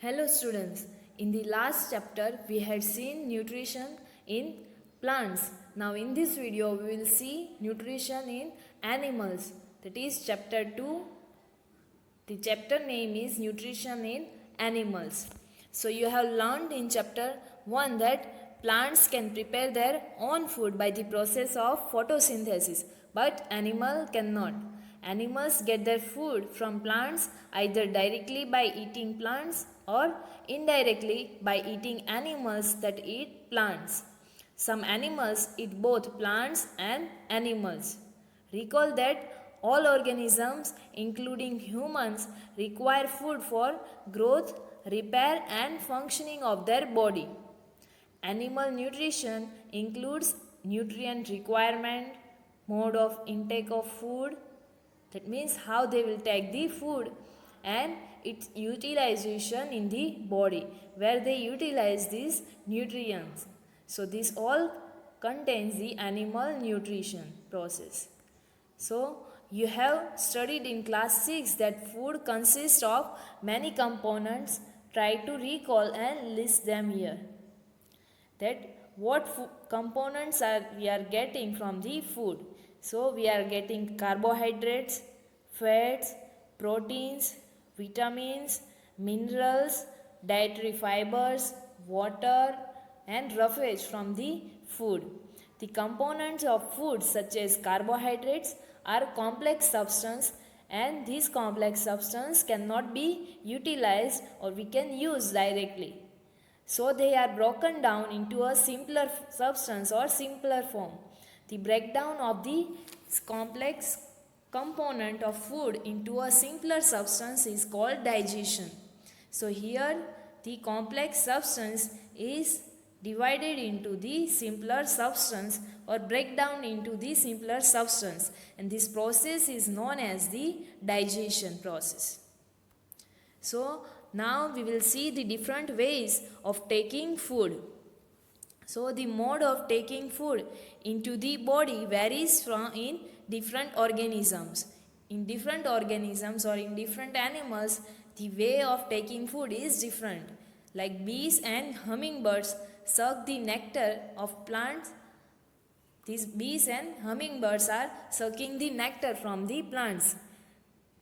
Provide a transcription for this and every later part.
Hello students, in the last chapter we had seen nutrition in plants. Now in this video we will see nutrition in animals. That is chapter 2. The chapter name is nutrition in animals. So you have learned in chapter 1 that plants can prepare their own food by the process of photosynthesis, but animal cannot. Animals get their food from plants either directly by eating plants or indirectly by eating animals that eat plants. Some animals eat both plants and animals. Recall that all organisms, including humans, require food for growth, repair, and functioning of their body. Animal nutrition includes nutrient requirement, mode of intake of food, that means how they will take the food, and its utilization in the body, where they utilize these nutrients. So this all contains the animal nutrition process. So you have studied in class 6 that food consists of many components. Try to recall and list them here. That what components we are getting from the food. So we are getting carbohydrates, fats, proteins, vitamins, minerals, dietary fibers, water, and roughage from the food. The components of food such as carbohydrates are complex substance, and these complex substance cannot be utilized or we can use directly. So they are broken down into a simpler substance or simpler form. The breakdown of the complex component of food into a simpler substance is called digestion. So here the complex substance is divided into the simpler substance or breakdown into the simpler substance, and this process is known as the digestion process. So now we will see the different ways of taking food. So the mode of taking food into the body varies from in different organisms. In different organisms or in different animals, the way of taking food is different. Like bees and hummingbirds suck the nectar of plants. These bees and hummingbirds are sucking the nectar from the plants.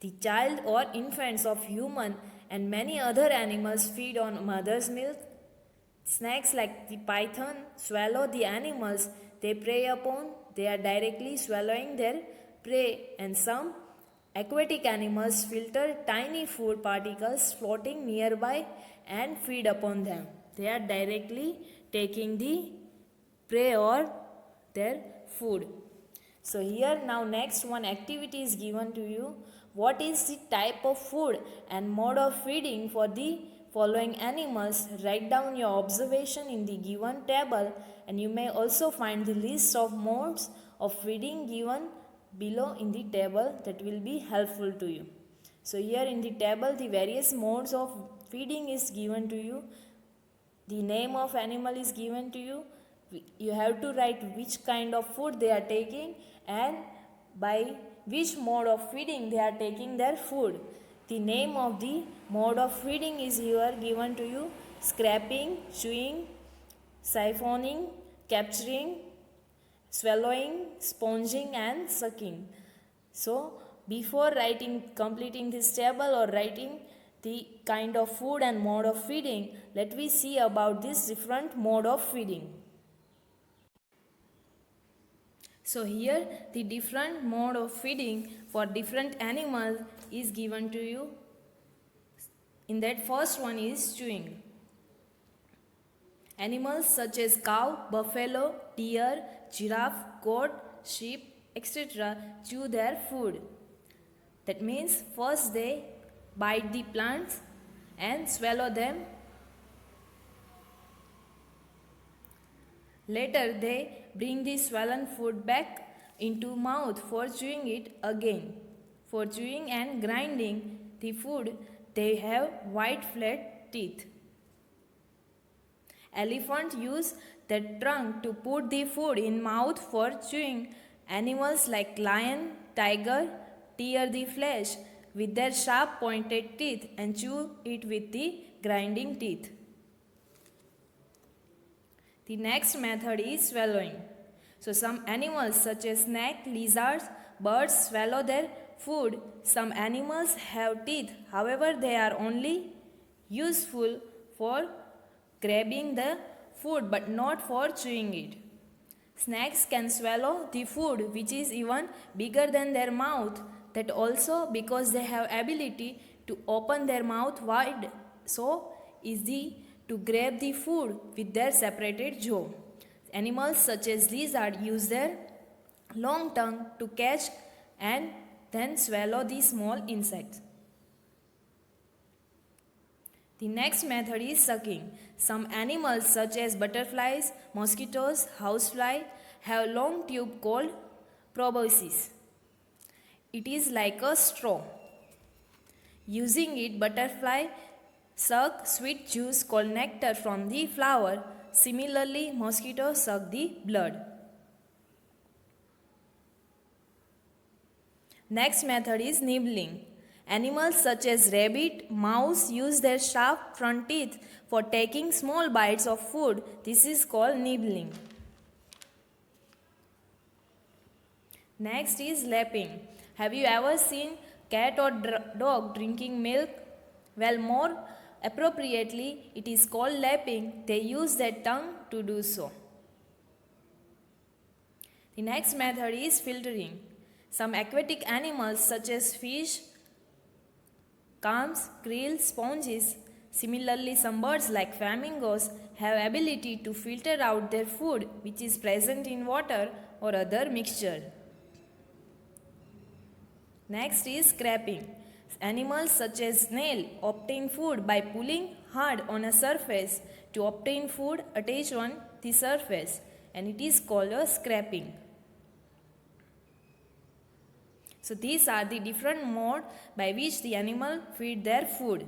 The child or infants of human and many other animals feed on mother's milk. Snakes like the python swallow the animals they prey upon. They are directly swallowing their prey, and some aquatic animals filter tiny food particles floating nearby and feed upon them. They are directly taking the prey or their food. So here now next one activity is given to you. What is the type of food and mode of feeding for the following animals? Write down your observation in the given table, and you may also find the list of modes of feeding given below in the table. That will be helpful to you. So here in the table the various modes of feeding is given to you. The name of animal is given to you. You have to write which kind of food they are taking and by which mode of feeding they are taking their food. The name of the mode of feeding is here given to you: scraping, chewing, siphoning, capturing, swallowing, sponging, and sucking. So before completing this table or writing the kind of food and mode of feeding, let me see about this different mode of feeding. So here the different mode of feeding for different animals is given to you. In that first one is chewing. Animals such as cow, buffalo, deer, giraffe, goat, sheep, etc. chew their food. That means first they bite the plants and swallow them. Later they bring the swollen food back into mouth for chewing it again. For chewing and grinding the food, they have white flat teeth. Elephants use the trunk to put the food in mouth for chewing. Animals like lion, tiger tear the flesh with their sharp pointed teeth and chew it with the grinding teeth. The next method is swallowing. So some animals such as snake, lizards, birds swallow their food. Some animals have teeth, however they are only useful for grabbing the food but not for chewing it. Snakes can swallow the food which is even bigger than their mouth, that also because they have ability to open their mouth wide so easy to grab the food with their separated jaw. Animals such as lizard use their long tongue to catch and then swallow the small insects. The next method is sucking. Some animals such as butterflies, mosquitoes, housefly have long tube called proboscis. It is like a straw. Using it, butterfly suck sweet juice called nectar from the flower. Similarly, mosquitoes suck the blood. Next method is nibbling. Animals such as rabbit, mouse use their sharp front teeth for taking small bites of food. This is called nibbling. Next is lapping. Have you ever seen cat or dog drinking milk? Well, more appropriately, it is called lapping. They use their tongue to do so. The next method is filtering. Some aquatic animals such as fish, clams, krill, sponges, similarly some birds like flamingos have ability to filter out their food which is present in water or other mixture. Next is scraping. Animals such as snail obtain food by pulling hard on a surface to obtain food attached on the surface, and it is called a scraping. So these are the different modes by which the animal feed their food.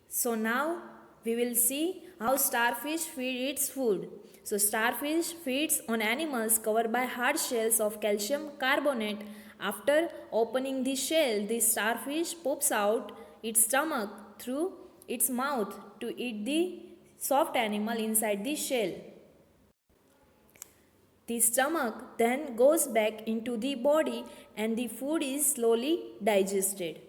So now we will see how starfish feed its food. So starfish feeds on animals covered by hard shells of calcium carbonate. After opening the shell, the starfish pops out its stomach through its mouth to eat the soft animal inside the shell. The stomach then goes back into the body and the food is slowly digested.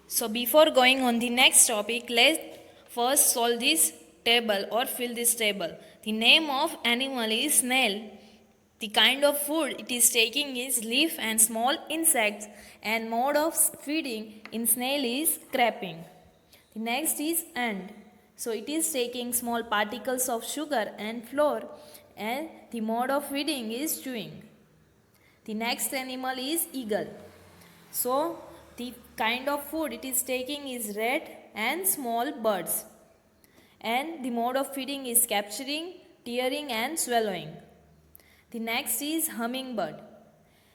So before going on the next topic, let's first solve this table or fill this table. The name of animal is snail. The kind of food it is taking is leaf and small insects, and mode of feeding in snail is scraping. The next is ant. So it is taking small particles of sugar and flour, and the mode of feeding is chewing. The next animal is eagle. So the kind of food it is taking is rat and small birds, and the mode of feeding is capturing, tearing and swallowing. The next is hummingbird.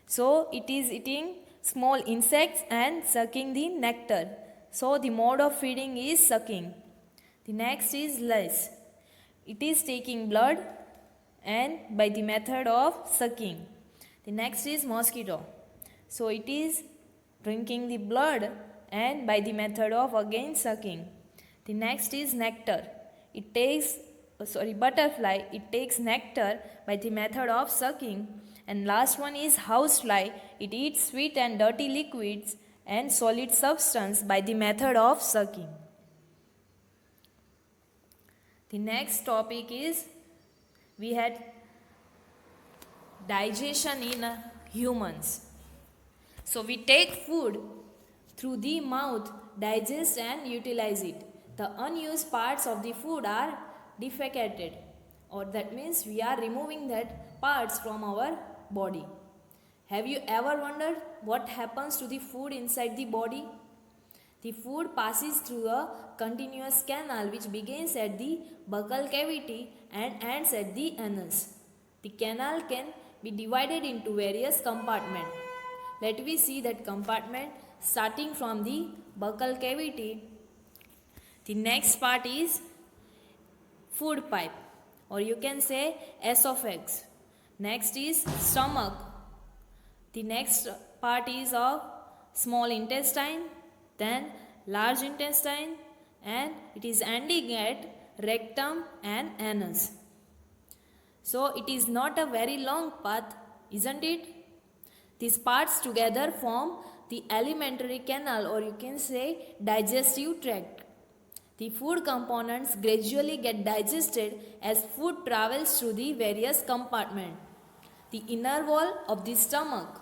So it is eating small insects and sucking the nectar. So the mode of feeding is sucking. The next is lice. It is taking blood and by the method of sucking. The next is mosquito. So it is drinking the blood and by the method of again sucking. The next is nectar. It takes butterfly. It takes nectar by the method of sucking. And last one is housefly. It eats sweet and dirty liquids and solid substance by the method of sucking. The next topic is we had digestion in humans. So we take food through the mouth, digest and utilize it. The unused parts of the food are defecated, or that means we are removing that parts from our body. Have you ever wondered what happens to the food inside the body? The food passes through a continuous canal which begins at the buccal cavity and ends at the anus. The canal can be divided into various compartments. Let me see that compartment starting from the buccal cavity. The next part is food pipe, or you can say esophagus. Next is stomach. The next part is of small intestine, then large intestine, and it is ending at rectum and anus. So it is not a very long path, isn't it? These parts together form the alimentary canal, or you can say digestive tract. The food components gradually get digested as food travels through the various compartments. The inner wall of the stomach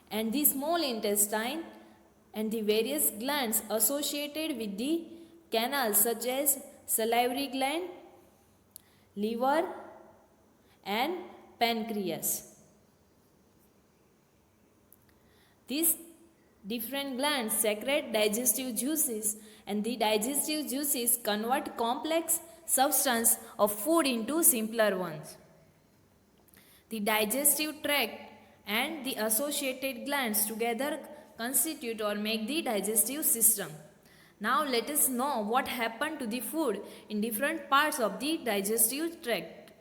and the small intestine and the various glands associated with the canal such as salivary gland, liver and pancreas. These different glands secrete digestive juices, and the digestive juices convert complex substance of food into simpler ones. The digestive tract and the associated glands together constitute or make the digestive system. Now let us know what happened to the food in different parts of the digestive tract.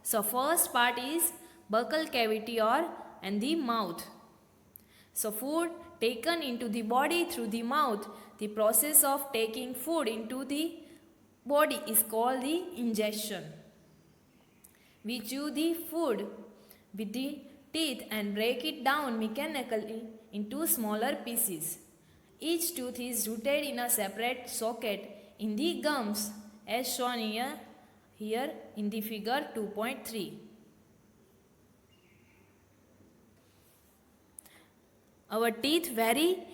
So first part is buccal cavity and the mouth. So food taken into the body through the mouth, the process of taking food into the body is called the ingestion. We chew the food with the teeth and break it down mechanically into smaller pieces. Each tooth is rooted in a separate socket in the gums as shown here in the figure 2.3. Our teeth vary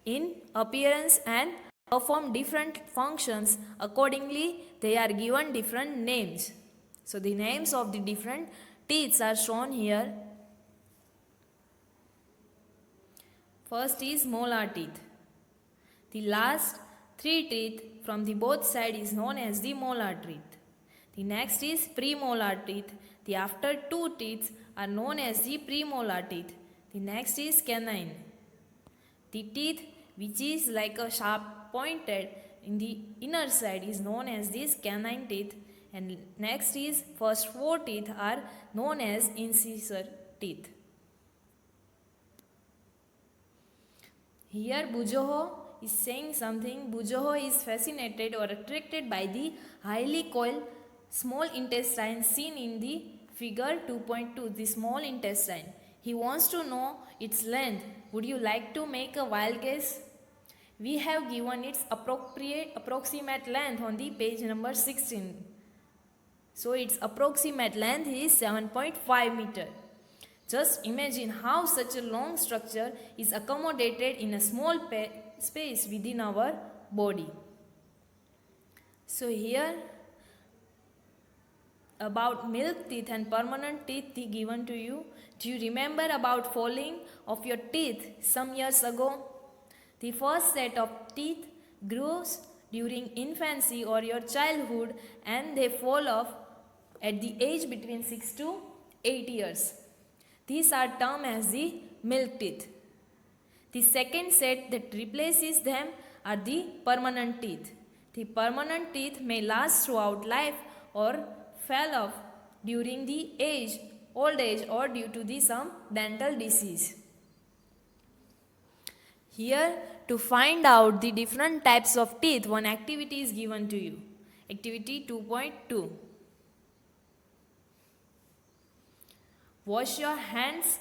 in appearance and perform different functions. Accordingly, they are given different names. So the names of the different teeth are shown here. First is molar teeth. The last three teeth from the both sides is known as the molar teeth. The next is premolar teeth. The after two teeth are known as the premolar teeth. The next is canine. The teeth which is like a sharp pointed in the inner side is known as these canine teeth, and next is first four teeth are known as incisor teeth. Here Bujoho is saying something. Bujoho is fascinated or attracted by the highly coiled small intestine seen in the figure 2.2, the small intestine. He wants to know its length. Would you like to make a wild guess? We have given its approximate length on the page number 16. So its approximate length is 7.5 meter. Just imagine how such a long structure is accommodated in a small space within our body. So here about milk teeth and permanent teeth given to you. Do you remember about falling of your teeth some years ago? The first set of teeth grows during infancy or your childhood, and they fall off at the age between 6 to 8 years. These are termed as the milk teeth. The second set that replaces them are the permanent teeth. The permanent teeth may last throughout life or fall off during the old age or due to some dental disease. Here to find out the different types of teeth, one activity is given to you. Activity 2.2. Wash your hands,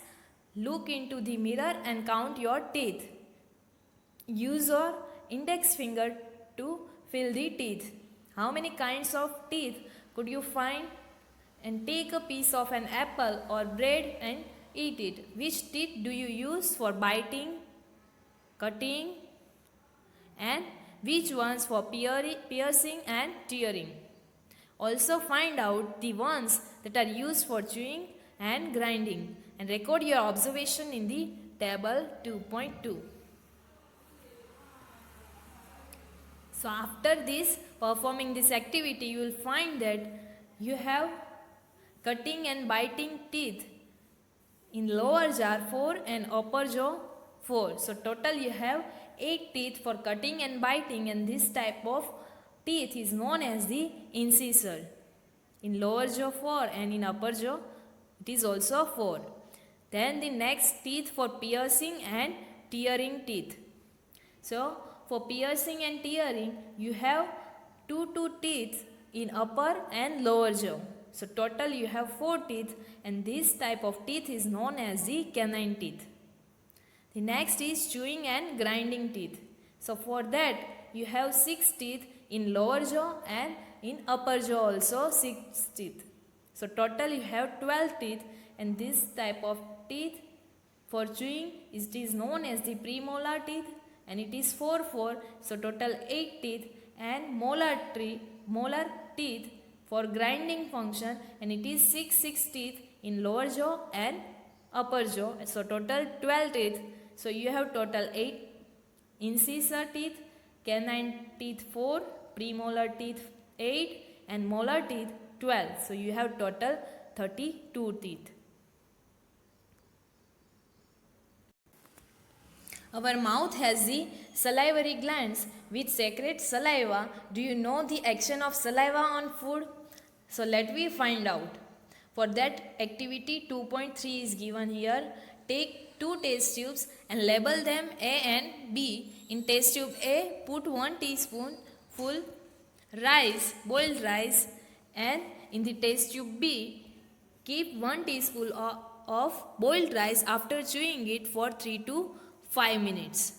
look into the mirror and count your teeth. Use your index finger to feel the teeth. How many kinds of teeth could you find? And take a piece of an apple or bread and eat it. Which teeth do you use for biting, cutting, and which ones for piercing and tearing? Also find out the ones that are used for chewing and grinding, and record your observation in the table 2.2. So after this, performing this activity, you will find that you have cutting and biting teeth. In lower jaw 4 and upper jaw 4. So total you have 8 teeth for cutting and biting, and this type of teeth is known as the incisor. In lower jaw 4 and in upper jaw it is also 4. Then the next teeth for piercing and tearing teeth. So for piercing and tearing, you have two teeth in upper and lower jaw. So total you have 4 teeth, and this type of teeth is known as the canine teeth. The next is chewing and grinding teeth. So for that you have 6 teeth in lower jaw, and in upper jaw also 6 teeth. So total you have 12 teeth, and this type of teeth for chewing is known as the premolar teeth, and it is 4, so total 8 teeth, and molar teeth for grinding function, and it is 6 teeth in lower jaw and upper jaw, so total 12 teeth. So you have total 8 incisor teeth, canine teeth 4, premolar teeth 8, and molar teeth 12. So you have total 32 teeth. Our mouth has the salivary glands which secrete saliva. Do you know the action of saliva on food? So let me find out. For that, activity 2.3 is given here. Take 2 test tubes and label them A and B. In test tube A, put 1 teaspoon full rice, boiled rice, and in the test tube B, keep 1 teaspoon of boiled rice after chewing it for 3 to 5 minutes.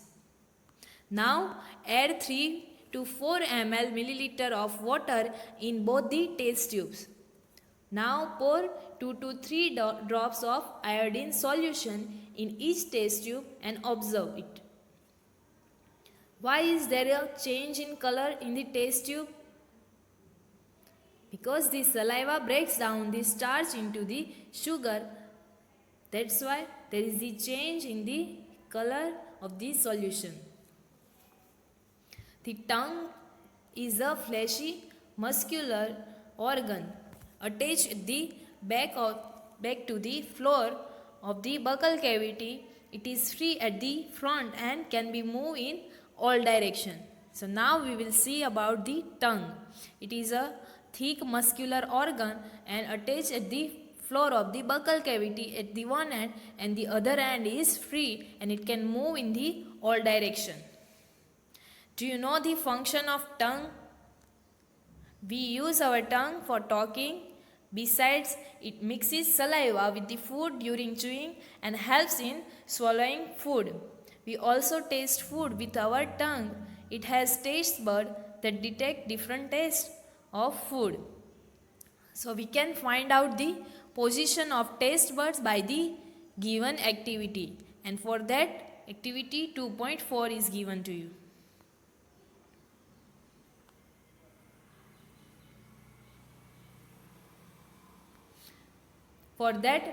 Now add 3 to 4 milliliter of water in both the test tubes. Now pour 2 to 3 drops of iodine solution in each test tube and observe it. Why is there a change in color in the test tube? Because the saliva breaks down the starch into the sugar. That's why there is the change in the color of the solution. The tongue is a fleshy muscular organ attached at the back to the floor of the buccal cavity. It is free at the front and can be moved in all directions. So now we will see about the tongue. It is a thick muscular organ and attached at the floor of the buccal cavity at the one end, and the other end is free and it can move in the all direction. Do you know the function of tongue? We use our tongue for talking. Besides, it mixes saliva with the food during chewing and helps in swallowing food. We also taste food with our tongue. It has taste buds that detect different tastes of food. So we can find out the position of taste buds by the given activity, and for that activity 2.4 is given to you. For that,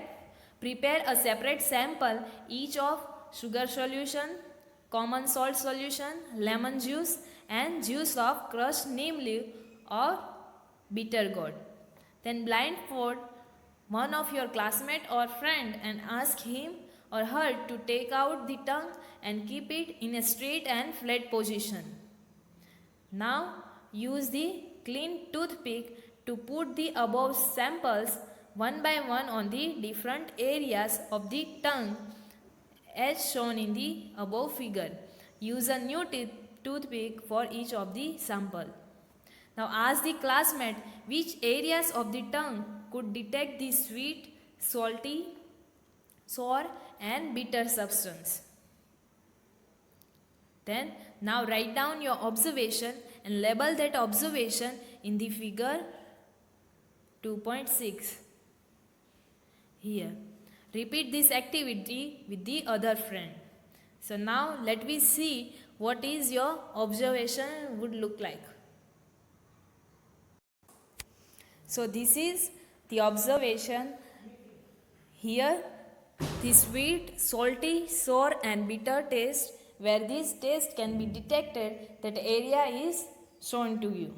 prepare a separate sample each of sugar solution, common salt solution, lemon juice, and juice of crushed neem leaf or bitter gourd. Then blindfold one of your classmate or friend and ask him or her to take out the tongue and keep it in a straight and flat position. Now use the clean toothpick to put the above samples one by one on the different areas of the tongue as shown in the above figure. Use a new toothpick for each of the sample. Now ask the classmate which areas of the tongue could detect the sweet, salty, sour and bitter substance. Then now write down your observation and label that observation in the figure 2.6. Here. Repeat this activity with the other friend. So now let me see what is your observation would look like. So this is the observation. Here the sweet, salty, sour and bitter taste, where this taste can be detected, that area is shown to you.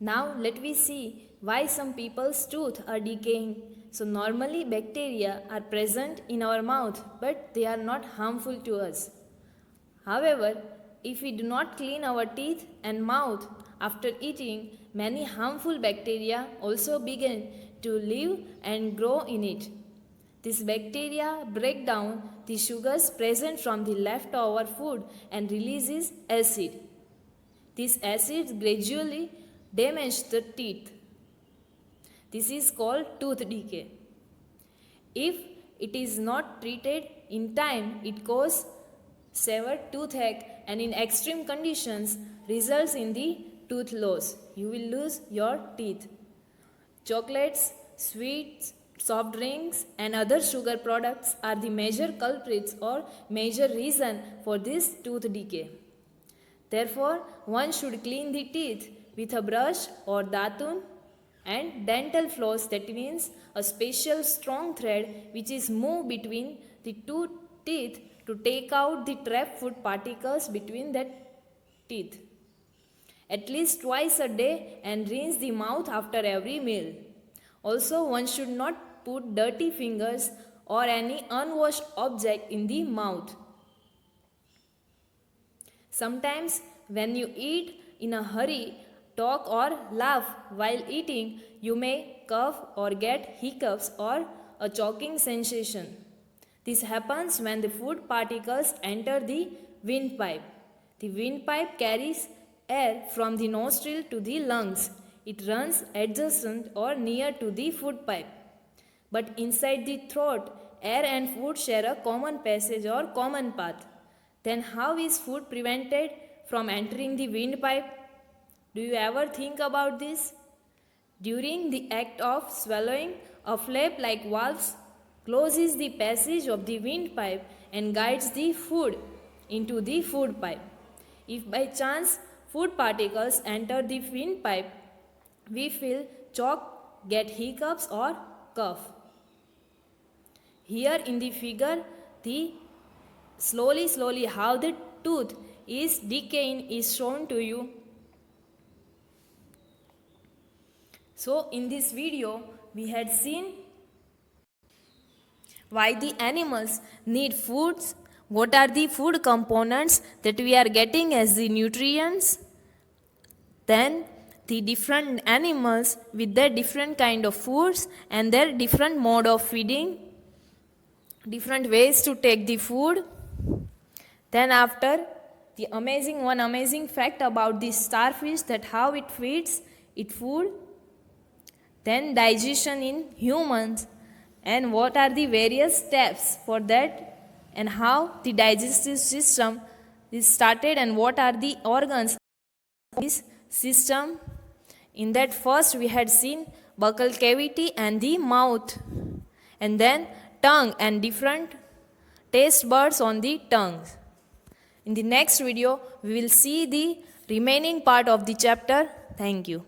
Now let me see why some people's teeth are decaying. So normally bacteria are present in our mouth, but they are not harmful to us. However, if we do not clean our teeth and mouth after eating, many harmful bacteria also begin to live and grow in it. These bacteria break down the sugars present from the leftover food and releases acid. These acids gradually damage the teeth. This is called tooth decay. If it is not treated in time, it causes severe toothache and in extreme conditions results in the tooth loss. You will lose your teeth. Chocolates, sweets, soft drinks and other sugar products are the major culprits or major reason for this tooth decay. Therefore, one should clean the teeth with a brush or datun and dental floss, that means a special strong thread which is moved between the two teeth to take out the trapped food particles between the teeth. At least twice a day and rinse the mouth after every meal. Also, one should not put dirty fingers or any unwashed object in the mouth. Sometimes when you eat in a hurry, talk or laugh while eating, you may cough or get hiccups or a choking sensation. This happens when the food particles enter the windpipe. The windpipe carries air from the nostril to the lungs. It runs adjacent or near to the food pipe. But inside the throat, air and food share a common passage or common path. Then how is food prevented from entering the windpipe? Do you ever think about this? During the act of swallowing, a flap like valve closes the passage of the windpipe and guides the food into the food pipe. If by chance food particles enter the windpipe, we feel choke, get hiccups or cough. Here in the figure, the slowly how the tooth is decaying is shown to you. So in this video, we had seen why the animals need foods, what are the food components that we are getting as the nutrients, then the different animals with their different kind of foods and their different mode of feeding, different ways to take the food. Then after the one amazing fact about the starfish, that how it feeds its food, then digestion in humans and what are the various steps for that and how the digestive system is started and what are the organs of this system. In that first we had seen buccal cavity and the mouth, and then tongue and different taste buds on the tongue. In the next video we will see the remaining part of the chapter. Thank you.